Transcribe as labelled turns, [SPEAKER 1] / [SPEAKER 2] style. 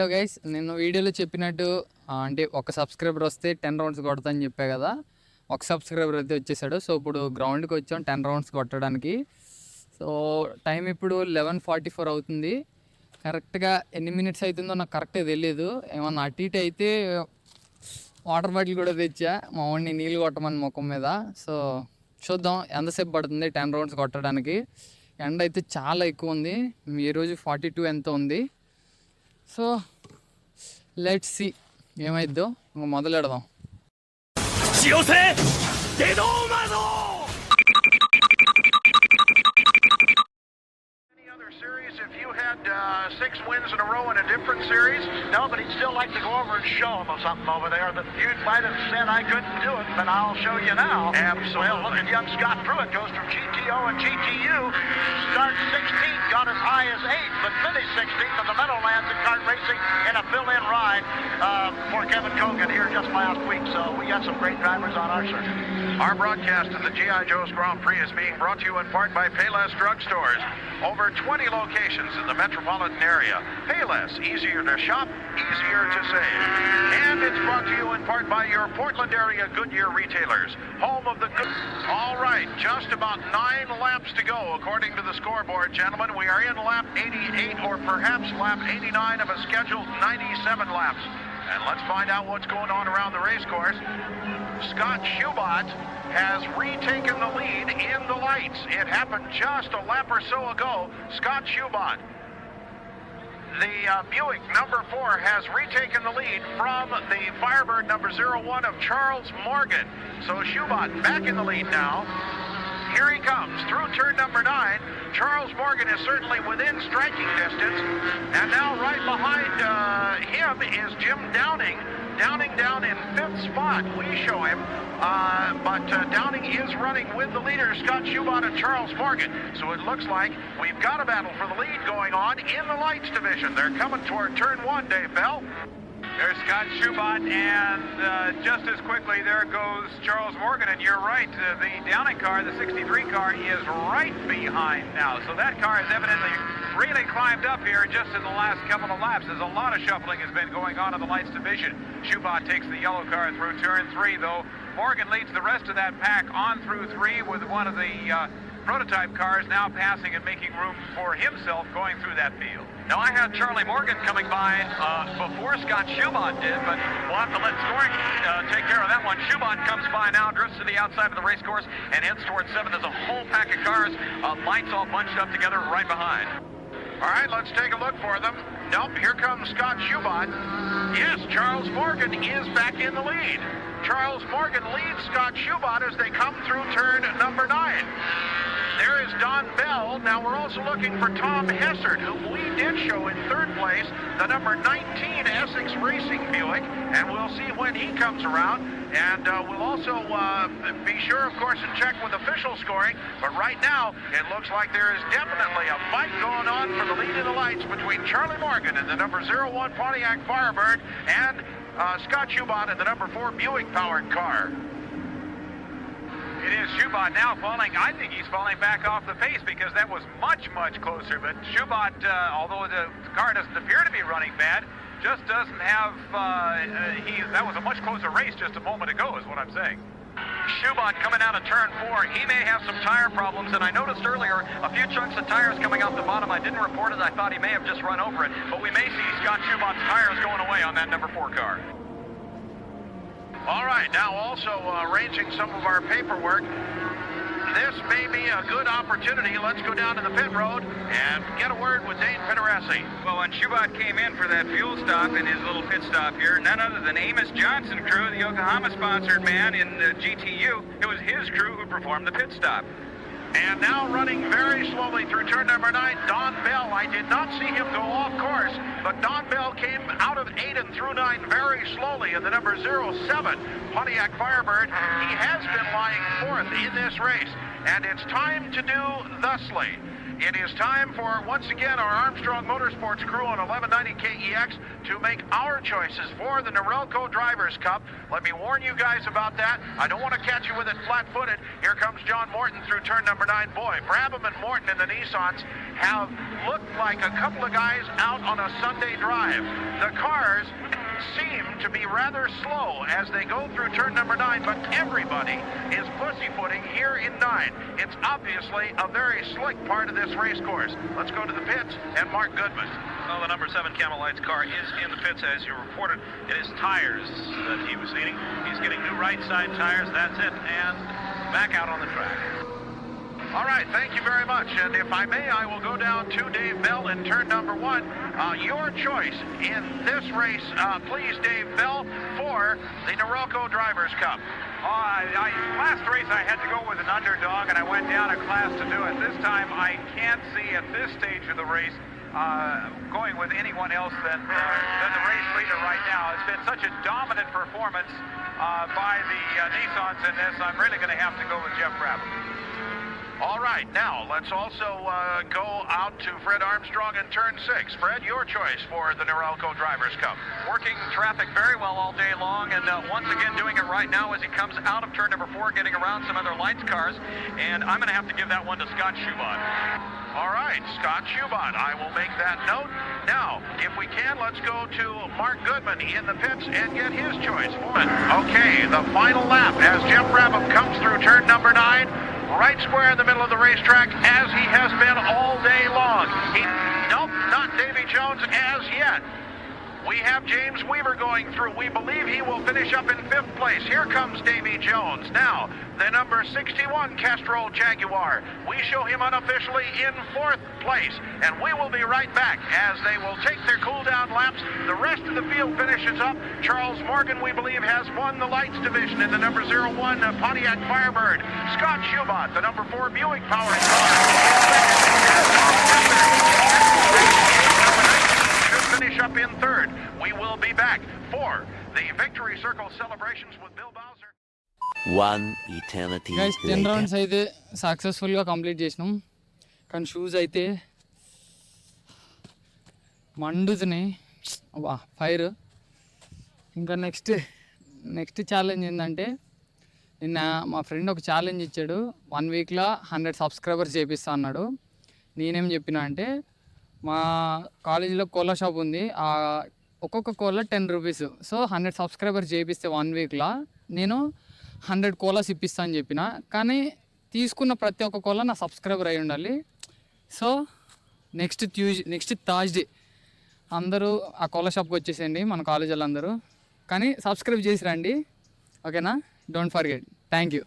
[SPEAKER 1] Hello guys, నేను వీడియోలో చెప్పినట్టు అంటే ఒక సబ్స్క్రైబర్ వస్తే 10 రౌండ్స్ కొడతా అని చెప్పా కదా. ఒక సబ్స్క్రైబర్ అయితే వచ్చేసాడు. సో ఇప్పుడు గ్రౌండ్కి వచ్చాం 10 రౌండ్స్ కొట్టడానికి. సో టైం ఇప్పుడు 11:44 అవుతుంది. కరెక్ట్గా ఎన్ని మినిట్స్ అవుతుందో నాకు కరెక్ట్గా తెలియదు. ఏమన్నా అటు ఇటు అయితే వాటర్ బాటిల్ కూడా తెచ్చా మా వాడిని నీళ్ళు కొట్టమని ముఖం మీద. సో చూద్దాం ఎంతసేపు పడుతుంది 10 రౌండ్స్ కొట్టడానికి. ఎండ అయితే చాలా ఎక్కువ ఉంది. ఈరోజు 42 ఎంత ఉంది. సో లెట్స్ సి ఏమైద్దో. మొదలెడదాం.
[SPEAKER 2] If you had 6 wins in a row in a different series, no, but he'd still like to go over and show him something over there that you might have said I couldn't do it, but I'll show you now. Absolutely. Well, look at young Scott Pruitt goes from GTO and GTU, starts 16th, got as high as 8th, but finished 16th in the Meadowlands in kart racing in a fill-in ride for Kevin Kogan here just last week. So we got some great drivers on our circuit. Our broadcast of the G.I. Joe's Grand Prix is being brought to you in part by Payless Drugstores. Over 20 locations in the metropolitan area. Payless, easier to shop, easier to save. And it's brought to you in part by your Portland area Goodyear retailers, home of the good. All right, just about 9 laps to go according to the scoreboard, gentlemen. We are in lap 88 or perhaps lap 89 of a scheduled 97 laps. And let's find out what's going on around the race course. Scott Schubot has retaken the lead in the lights. It happened just a lap or so ago. Scott Schubot, the Buick number 4, has retaken the lead from the Firebird number 01 of Charles Morgan. So Schubot back in the lead now. Here he comes through turn number 9. Charles Morgan is certainly within striking distance. And now right behind him is Jim Downing. Downing down in 5th spot. We show him. But Downing is running with the leaders, Scott Schubot and Charles Morgan. So it looks like we've got a battle for the lead going on in the lights division. They're coming toward turn 1, Dave Bell.
[SPEAKER 3] There's Scott Schubot, and just as quickly, there goes Charles Morgan. And you're right, the Downing car, the 63 car, is right behind now. So that car has evidently really climbed up here just in the last couple of laps. There's a lot of shuffling has been going on in the lights division. Schubot takes the yellow car through turn 3, though. Morgan leads the rest of that pack on through 3 with one of the prototype cars now passing and making room for himself going through that field.
[SPEAKER 4] Now, I had Charlie Morgan coming by before Scott Schubot did, but we'll have to let scoring take care of that one. Schubot comes by now, drifts to the outside of the race course, and heads towards 7. There's a whole pack of cars, lights all bunched up together right behind.
[SPEAKER 2] All right, let's take a look for them. Nope, here comes Scott Schubot. Yes, Charles Morgan is back in the lead. Charles Morgan leads Scott Schubot as they come through turn number 9. There is Don Bell. Now we're also looking for Tom Hessert, who we did show in 3rd place, the number 19 Essex Racing Buick, and we'll see when he comes around. And we'll also be sure, of course, to check with official scoring. But right now, it looks like there is definitely a fight going on for the lead in the lights between Charlie Morgan and the number 01 Pontiac Firebird and Scott Schubot in the number 4 Buick-powered car.
[SPEAKER 3] It is Schubot now falling. I think he's falling back off the pace because that was much, much closer. But Schubot, although the car doesn't appear to be running bad, just doesn't have, that was a much closer race just a moment ago is what I'm saying.
[SPEAKER 4] Schubot coming out of turn 4. He may have some tire problems, and I noticed earlier a few chunks of tires coming off the bottom. I didn't report it. I thought he may have just run over it. But we may see Scott Schubot's tires going away on that number 4 car.
[SPEAKER 2] All right, now also arranging some of our paperwork. This may be a good opportunity. Let's go down to the pit road and get a word with Dane Pinaresi.
[SPEAKER 3] Well, when Schubot came in for that fuel stop in his little pit stop here, none other than Amos Johnson crew, the Yokohama-sponsored man in the GTU, it was his crew who performed the pit stop.
[SPEAKER 2] And now running very slowly through turn number 9, Don Bell. I did not see him go off course, but Don Bell came out of 8 and through 9 very slowly in the number 07 Pontiac Firebird. He has been lying 4th in this race, and it's time to do thusly. It is time for, once again, our Armstrong Motorsports crew on 1190 KEX to make our choices for the Norelco Drivers' Cup. Let me warn you guys about that. I don't want to catch you with it flat-footed. Here comes John Morton through turn number 9. Boy, Brabham and Morton in the Nissans have looked like a couple of guys out on a Sunday drive. The cars seem to be rather slow as they go through turn number 9, but everybody is pussyfooting here in 9. It's obviously a very slick part of this race course. Let's go to the pits and Mark Goodman.
[SPEAKER 4] Well, the number 7 Camel Lights car is in the pits, as you reported. It is tires that he was needing. He's getting new right side tires, that's it, and back out on the track.
[SPEAKER 2] All right, thank you very much. And if I may, I will go down to Dave Bell in turn number 1. Your choice in this race, please, Dave Bell, for the Norelco Drivers' Cup.
[SPEAKER 3] Last race I had to go with an underdog, and I went down a class to do it. This time I can't see at this stage of the race going with anyone else than the race leader right now. It's been such a dominant performance by the Nissans in this. I'm really going to have to go with Jeff Brabham.
[SPEAKER 2] All right, now let's also go out to Fred Armstrong in turn 6. Fred, your choice for the Norelco Drivers' Cup.
[SPEAKER 4] Working traffic very well all day long, and once again doing it right now as he comes out of turn number 4, getting around some other lights cars, and I'm going to have to give that one to Scott Schubot.
[SPEAKER 2] All right, Scott Schubot, I will make that note. Now, if we can, let's go to Mark Goodman in the pits and get his choice. Okay, the final lap as Jeff Brabham comes through turn number 9. Right square in the middle of the racetrack, as he has been all day long. Nope, not Davy Jones as yet. We have James Weaver going through. We believe he will finish up in 5th place. Here comes Davy Jones. Now, the number 61 Castrol Jaguar. We show him unofficially in 4th place. And we will be right back as they will take their cool-down laps. The rest of the field finishes up. Charles Morgan, we believe, has won the lights division in the number 01 Pontiac Firebird. Scott Schubot, the number 4 Buick powered car, finish up in 3rd. We will be back for the Victory Circle celebrations with Bill Bowser.
[SPEAKER 5] One eternity
[SPEAKER 1] guys 10
[SPEAKER 5] later.
[SPEAKER 1] Rounds అయితే సక్సెస్ఫుల్గా complete చేసినాం, కానీ shoes అయితే మండుతున్నాయి. వా fire. ఇంకా next challenge ఏంటంటే, నిన్న మా ఫ్రెండ్ ఒక ఛాలెంజ్ ఇచ్చాడు, 1 వీక్లో 100 సబ్స్క్రైబర్స్ చేపిస్తా అన్నాడు. నేనేం చెప్పినా అంటే, మా కాలేజీలో కోలా షాప్ ఉంది, ఒక్కొక్క కోలా 10 రూపీస్. సో 100 సబ్స్క్రైబర్స్ చేపిస్తే 1 వీక్లో నేను 100 కోలాస్ ఇప్పిస్తా అని చెప్పిన. కానీ తీసుకున్న ప్రతి ఒక్క కోలా నా సబ్స్క్రైబర్ అయి ఉండాలి. సో నెక్స్ట్ థర్స్డే అందరూ ఆ కోలా షాప్కి వచ్చేసేయండి, మన కాలేజ్ వాళ్ళందరూ. కానీ సబ్స్క్రైబ్ చేసి రండి, ఓకేనా? Don't forget. Thank you.